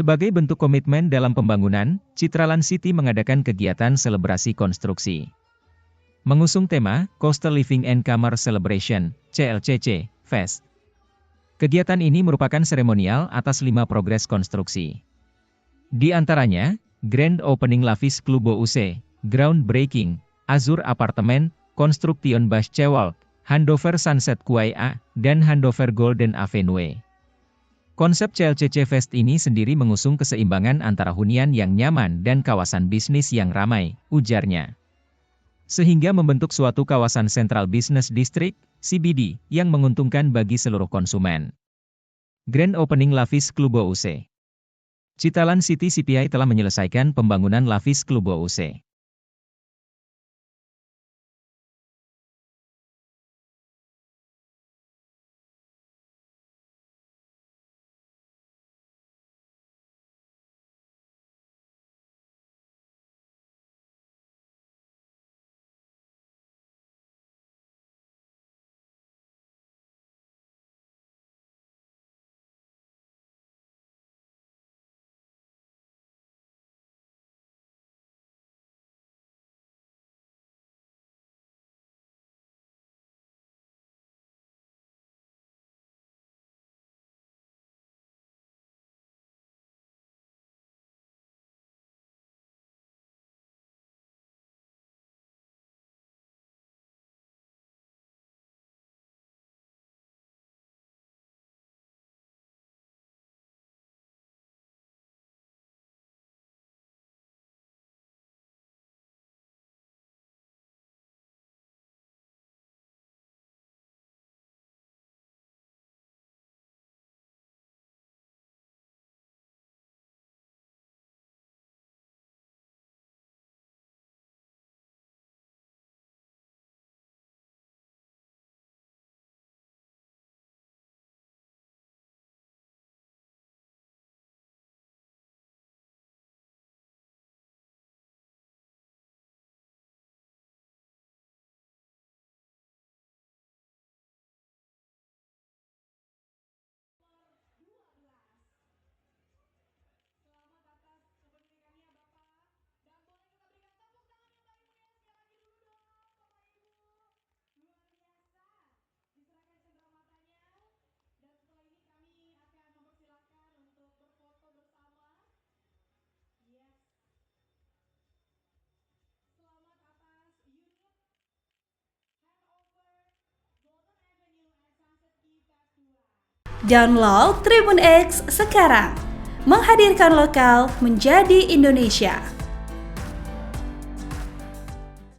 Sebagai bentuk komitmen dalam pembangunan, Citraland City mengadakan kegiatan selebrasi konstruksi. Mengusung tema Coastal Living and Kamar Celebration, CLCC, Fest. Kegiatan ini merupakan seremonial atas 5 progres konstruksi. Di antaranya, Grand Opening Lavis Clubo UC, Groundbreaking, Azur Apartemen, Construction Bas Cewalk, Handover Sunset Quay A, dan Handover Golden Avenue. Konsep CLCC Fest ini sendiri mengusung keseimbangan antara hunian yang nyaman dan kawasan bisnis yang ramai, ujarnya. Sehingga membentuk suatu kawasan Central Business District, CBD, yang menguntungkan bagi seluruh konsumen. Grand Opening Lavis Clubo UC. Citraland City CPI telah menyelesaikan pembangunan Lavis Clubo UC. Download Tribun X sekarang, menghadirkan lokal menjadi Indonesia.